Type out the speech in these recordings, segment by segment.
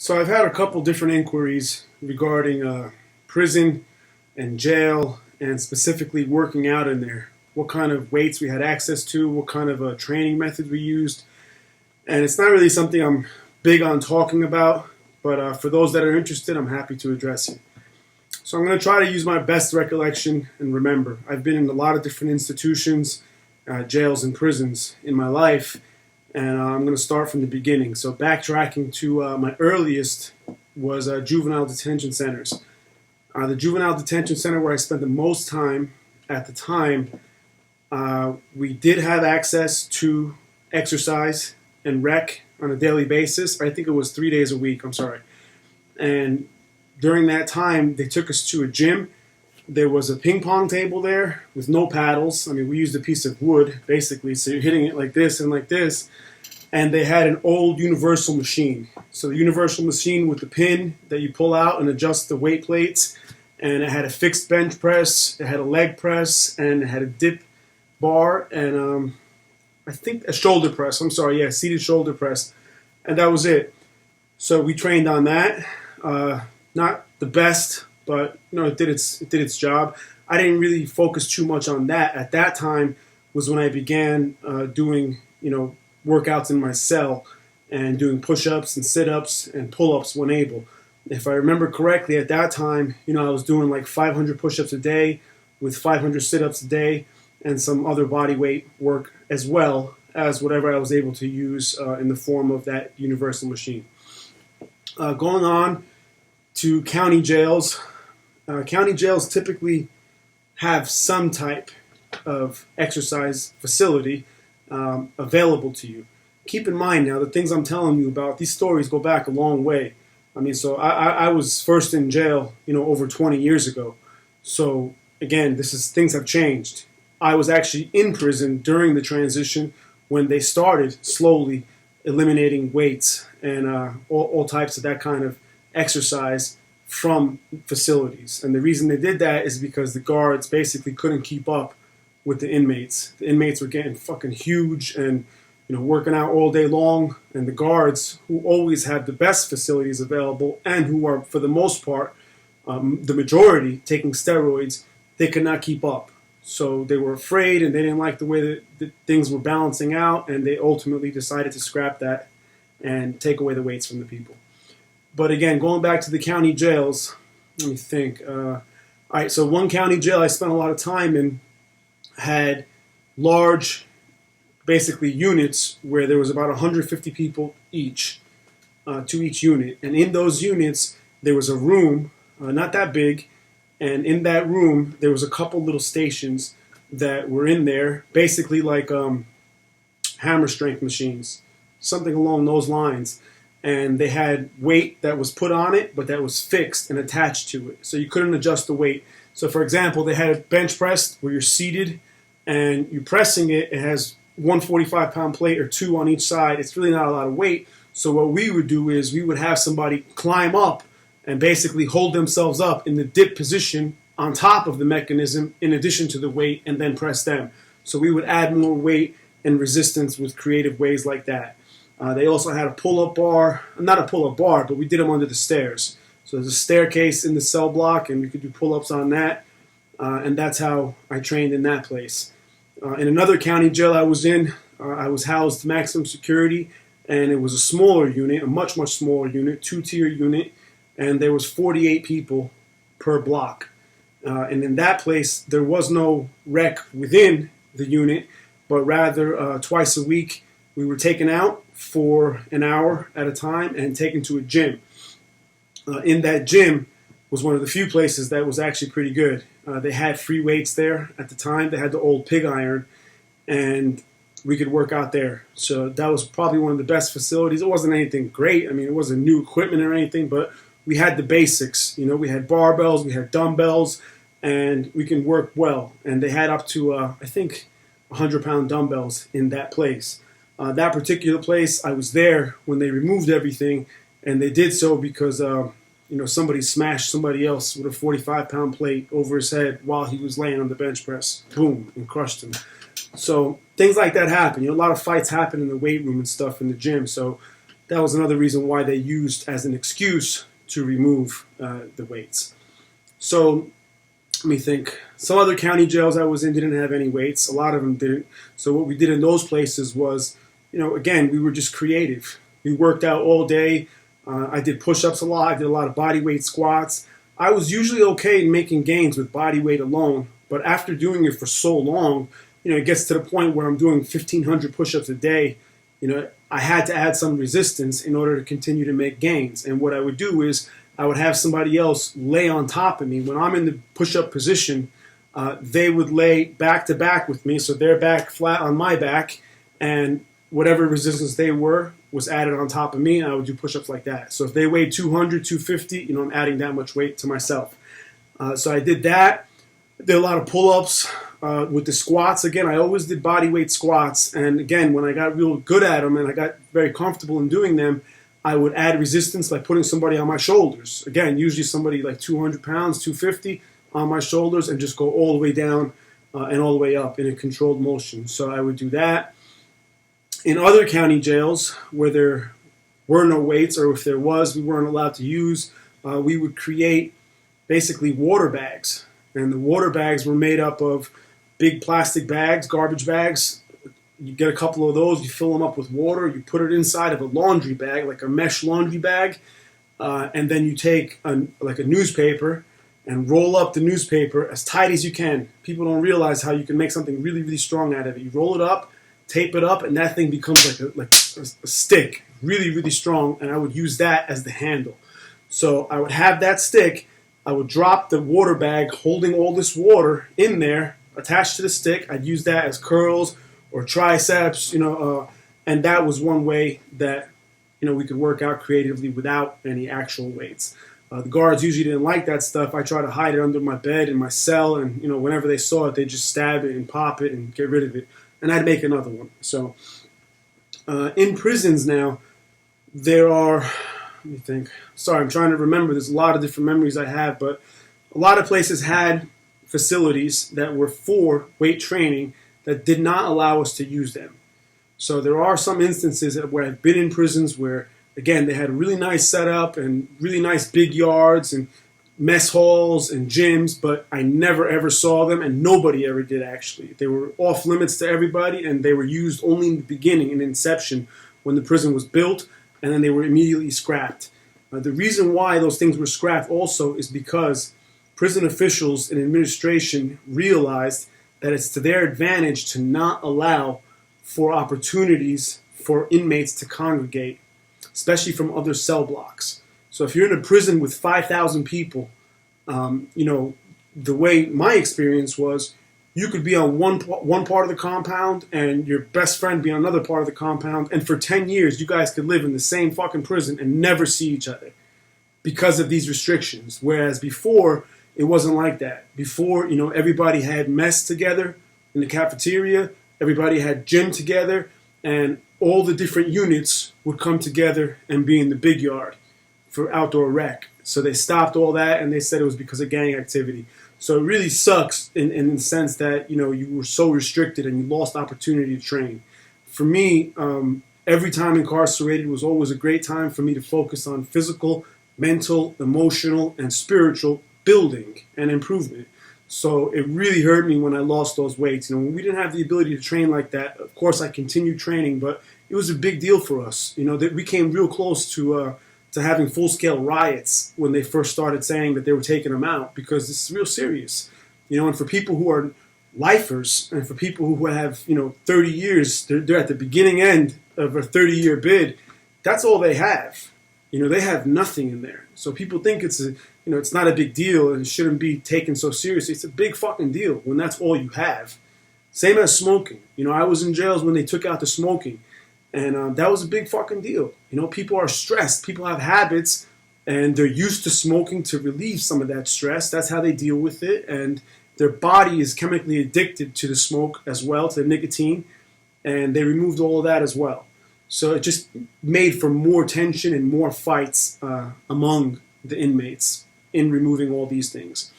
So I've had a couple different inquiries regarding prison and jail, and specifically working out in there. What kind of weights we had access to, what kind of training methods we used, and it's not really something I'm big on talking about. But for those that are interested, I'm happy to address it. So I'm going to try to use my best recollection and remember. I've been in a lot of different institutions, jails and prisons in my life, and I'm going to start from the beginning. So backtracking to my earliest was juvenile detention centers. The juvenile detention center where I spent the most time at the time, we did have access to exercise and rec on a daily basis. I think it was 3 days a week, I'm sorry. And during that time, they took us to a gym. There was a ping pong table there with no paddles. I mean, we used a piece of wood, basically, so you're hitting it like this and like this. And they had an old universal machine. So the universal machine with the pin that you pull out and adjust the weight plates. And it had a fixed bench press, it had a leg press, and it had a dip bar, and I think a shoulder press. Seated shoulder press. And that was it. So we trained on that. Not the best, but it did its job. I didn't really focus too much on that. At that time was when I began doing workouts in my cell and doing push-ups and sit-ups and pull-ups when able. If I remember correctly, at that time, I was doing like 500 push-ups a day with 500 sit-ups a day and some other body weight work as well as whatever I was able to use in the form of that universal machine. Going on to county jails. County jails typically have some type of exercise facility available to you. Keep in mind now, the things I'm telling you about, these stories go back a long way. I mean, so I was first in jail, over 20 years ago. So again, things have changed. I was actually in prison during the transition when they started slowly eliminating weights and all types of that kind of exercise from facilities. And the reason they did that is because the guards basically couldn't keep up with the inmates. The inmates were getting fucking huge and working out all day long, and the guards, who always had the best facilities available and who are, for the most part, the majority, taking steroids, they could not keep up. So they were afraid, and they didn't like the way that things were balancing out, and they ultimately decided to scrap that and take away the weights from the people. But again, going back to the county jails, let me think. All right, so one county jail I spent a lot of time in had large, basically units where there was about 150 people each to each unit. And in those units, there was a room, not that big, and in that room, there was a couple little stations that were in there, basically like hammer strength machines, something along those lines. And they had weight that was put on it, but that was fixed and attached to it. So you couldn't adjust the weight. So for example, they had a bench press where you're seated and you're pressing it. It has 145-pound plate or two on each side. It's really not a lot of weight. So what we would do is we would have somebody climb up and basically hold themselves up in the dip position on top of the mechanism in addition to the weight, and then press them. So we would add more weight and resistance with creative ways like that. They also had a pull-up bar, not a pull-up bar, but we did them under the stairs. So there's a staircase in the cell block, and we could do pull-ups on that. And that's how I trained in that place. In another county jail I was in, I was housed maximum security, and it was a smaller unit, a much, much smaller unit, two-tier unit, and there was 48 people per block. And in that place, there was no rec within the unit, but rather twice a week we were taken out for an hour at a time and taken to a gym. In that gym was one of the few places that was actually pretty good. They had free weights there at the time. They had the old pig iron, and we could work out there. So that was probably one of the best facilities. It wasn't anything great. I mean, it wasn't new equipment or anything, but we had the basics. We had barbells, we had dumbbells, and we can work well. And they had up to, I think, 100-pound dumbbells in that place. That particular place, I was there when they removed everything, and they did so because somebody smashed somebody else with a 45-pound plate over his head while he was laying on the bench press. Boom, and crushed him. So things like that happen. A lot of fights happen in the weight room and stuff in the gym. So that was another reason why they used as an excuse to remove the weights. So let me think. Some other county jails I was in didn't have any weights. A lot of them didn't. So what we did in those places was, again, we were just creative. We worked out all day. I did push-ups a lot. I did a lot of body weight squats. I was usually okay in making gains with body weight alone, but after doing it for so long, it gets to the point where I'm doing 1,500 push-ups a day. I had to add some resistance in order to continue to make gains. And what I would do is I would have somebody else lay on top of me. When I'm in the push-up position, they would lay back to back with me, so their back flat on my back, and whatever resistance they were was added on top of me, and I would do push-ups like that. So if they weighed 200, 250, I'm adding that much weight to myself. So I did that. Did a lot of pull-ups. With the squats, again, I always did body weight squats, and again, when I got real good at them and I got very comfortable in doing them, I would add resistance by putting somebody on my shoulders. Again, usually somebody like 200 pounds, 250 on my shoulders, and just go all the way down and all the way up in a controlled motion. So I would do that. In other county jails where there were no weights, or if there was, we weren't allowed to use, we would create basically water bags. And the water bags were made up of big plastic bags, garbage bags. You get a couple of those, you fill them up with water, you put it inside of a laundry bag, like a mesh laundry bag, and then you take like a newspaper and roll up the newspaper as tight as you can. People don't realize how you can make something really, really strong out of it. You roll it up, tape it up, and that thing becomes like a stick, really, really strong, and I would use that as the handle. So I would have that stick, I would drop the water bag holding all this water in there, attached to the stick. I'd use that as curls or triceps, and that was one way that, we could work out creatively without any actual weights. The guards usually didn't like that stuff. I try to hide it under my bed in my cell, and, whenever they saw it, they'd just stab it and pop it and get rid of it, and I'd make another one. So in prisons now, there are, let me think. Sorry, I'm trying to remember. There's a lot of different memories I have, but a lot of places had facilities that were for weight training that did not allow us to use them. So there are some instances where I've been in prisons where, again, they had a really nice setup and really nice big yards and mess halls and gyms, but I never ever saw them, and nobody ever did actually. They were off limits to everybody, and they were used only in the beginning, in inception, when the prison was built, and then they were immediately scrapped. The reason why those things were scrapped also is because prison officials and administration realized that it's to their advantage to not allow for opportunities for inmates to congregate, especially from other cell blocks. So if you're in a prison with 5,000 people, the way my experience was, you could be on one part of the compound and your best friend be on another part of the compound, and for 10 years you guys could live in the same fucking prison and never see each other because of these restrictions. Whereas before, it wasn't like that. Before, everybody had mess together in the cafeteria, everybody had gym together, and all the different units would come together and be in the big yard for outdoor rec. So they stopped all that, and they said it was because of gang activity. So it really sucks in the sense that, you were so restricted and you lost opportunity to train. For me, every time incarcerated was always a great time for me to focus on physical, mental, emotional, and spiritual building and improvement. So it really hurt me when I lost those weights. When we didn't have the ability to train like that, of course I continued training, but it was a big deal for us. That we came real close to having full-scale riots when they first started saying that they were taking them out, because this is real serious. And for people who are lifers, and for people who have, 30 years, they're at the beginning end of a 30-year bid, that's all they have. They have nothing in there. So people think it's not a big deal and it shouldn't be taken so seriously. It's a big fucking deal when that's all you have. Same as smoking. I was in jails when they took out the smoking, and that was a big fucking deal. People are stressed. People have habits, and they're used to smoking to relieve some of that stress. That's how they deal with it, and their body is chemically addicted to the smoke as well, to the nicotine, and they removed all of that as well. So it just made for more tension and more fights among the inmates in removing all these things.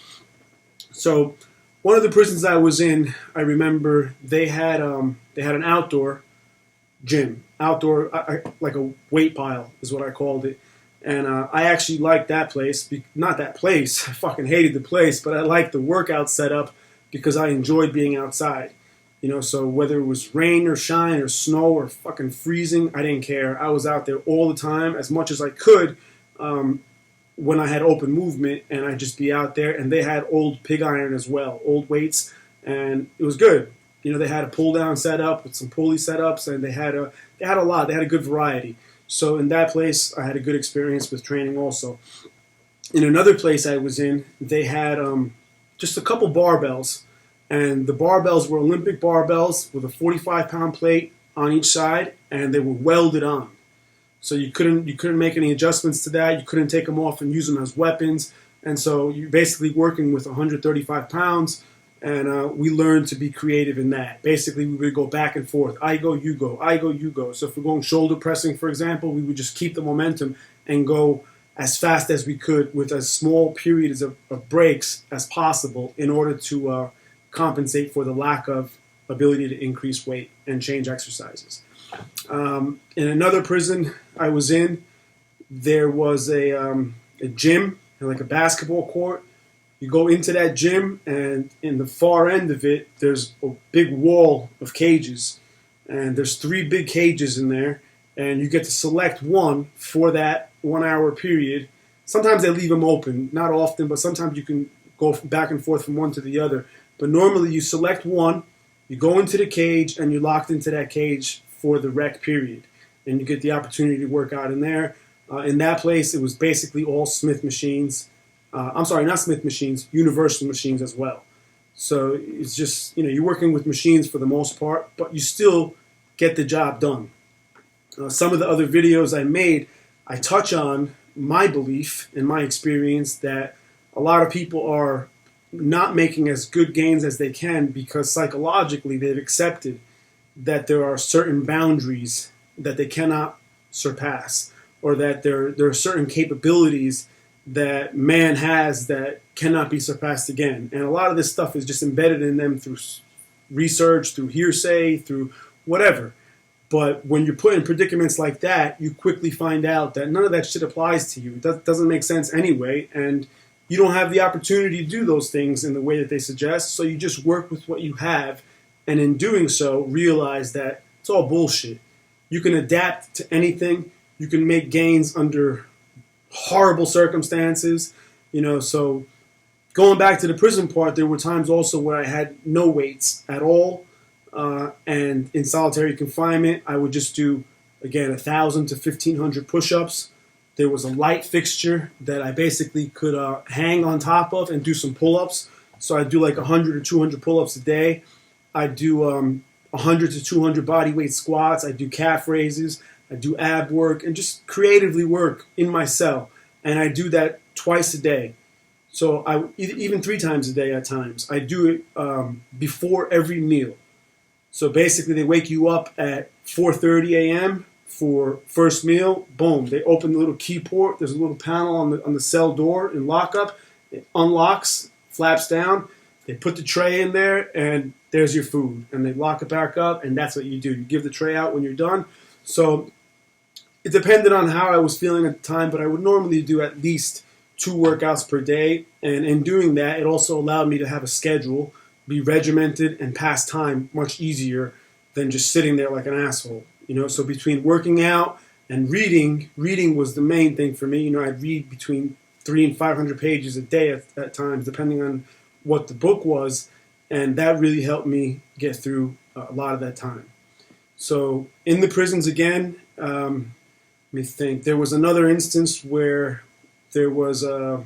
So one of the prisons I was in, I remember they had an outdoor gym. outdoor, like a weight pile is what I called it. And I actually liked that place. Not that place. I fucking hated the place, but I liked the workout setup because I enjoyed being outside. So whether it was rain or shine or snow or fucking freezing, I didn't care. I was out there all the time as much as I could when I had open movement, and I'd just be out there. And they had old pig iron as well, old weights, and it was good. They had a pull down setup with some pulley setups, and they had a lot. They had a good variety. So in that place, I had a good experience with training also. In another place I was in, they had just a couple barbells. And the barbells were Olympic barbells with a 45-pound plate on each side, and they were welded on. So you couldn't make any adjustments to that. You couldn't take them off and use them as weapons. And so you're basically working with 135 pounds, and we learned to be creative in that. Basically, we would go back and forth. I go, you go. I go, you go. So if we're going shoulder pressing, for example, we would just keep the momentum and go as fast as we could with as small periods of breaks as possible in order to compensate for the lack of ability to increase weight and change exercises. In another prison I was in, there was a gym, like a basketball court. You go into that gym, and in the far end of it, there's a big wall of cages. And there's 3 big cages in there, and you get to select one for that 1 hour period. Sometimes they leave them open, not often, but sometimes you can go back and forth from one to the other. But normally you select one, you go into the cage, and you're locked into that cage for the rec period. And you get the opportunity to work out in there. In that place, it was basically all Smith machines. I'm sorry, not Smith machines, universal machines as well. So it's just, you're working with machines for the most part, but you still get the job done. Some of the other videos I made, I touch on my belief and my experience that a lot of people are not making as good gains as they can because psychologically they've accepted that there are certain boundaries that they cannot surpass, or that there are certain capabilities that man has that cannot be surpassed again. And a lot of this stuff is just embedded in them through research, through hearsay, through whatever. But when you're put in predicaments like that, you quickly find out that none of that shit applies to you. It doesn't make sense anyway, and you don't have the opportunity to do those things in the way that they suggest, so you just work with what you have, and in doing so, realize that it's all bullshit. You can adapt to anything. You can make gains under horrible circumstances. So going back to the prison part, there were times also where I had no weights at all. And in solitary confinement, I would just do, again, 1,000 to 1,500 push-ups. There was a light fixture that I basically could hang on top of and do some pull-ups. So I'd do like 100 or 200 pull-ups a day. I'd do 100 to 200 body weight squats. I'd do calf raises. I'd do ab work and just creatively work in my cell. And I do that twice a day. So even 3 times a day at times. I do it before every meal. So basically they wake you up at 4:30 a.m. for first meal. Boom, they open the little key port. There's a little panel on the cell door in lockup. It unlocks, flaps down. They put the tray in there, and there's your food. And they lock it back up, and that's what you do. You give the tray out when you're done. So it depended on how I was feeling at the time, but I would normally do at least 2 workouts per day. And in doing that, it also allowed me to have a schedule, be regimented, and pass time much easier than just sitting there like an asshole. So between working out and reading was the main thing for me. I'd read between 300 and 500 pages a day at times, depending on what the book was, and that really helped me get through a lot of that time. So in the prisons again, let me think. There was another instance where there was a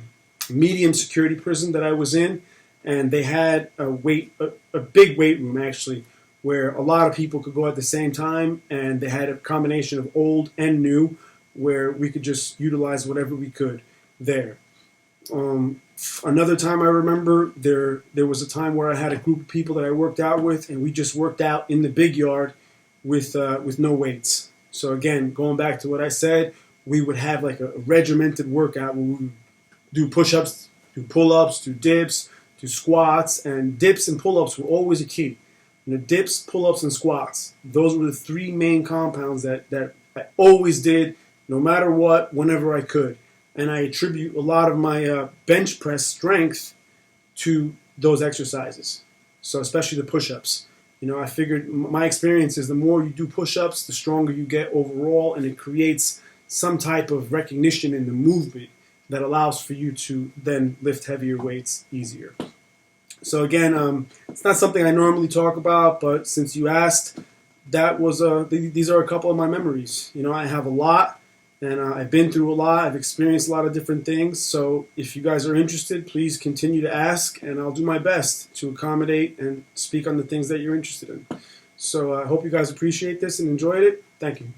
medium security prison that I was in, and they had a big weight room actually, where a lot of people could go at the same time, and they had a combination of old and new, where we could just utilize whatever we could there. Another time I remember, there was a time where I had a group of people that I worked out with, and we just worked out in the big yard with no weights. So again, going back to what I said, we would have like a regimented workout where we would do push-ups, do pull-ups, do dips, do squats, and dips and pull-ups were always a key. Dips, pull-ups, and squats. Those were the three main compounds that I always did, no matter what, whenever I could. And I attribute a lot of my bench press strength to those exercises. So especially the push-ups. I figured my experience is the more you do push-ups, the stronger you get overall, and it creates some type of recognition in the movement that allows for you to then lift heavier weights easier. So again, it's not something I normally talk about, but since you asked, these are a couple of my memories. I have a lot, and I've been through a lot. I've experienced a lot of different things. So if you guys are interested, please continue to ask, and I'll do my best to accommodate and speak on the things that you're interested in. So I hope you guys appreciate this and enjoyed it. Thank you.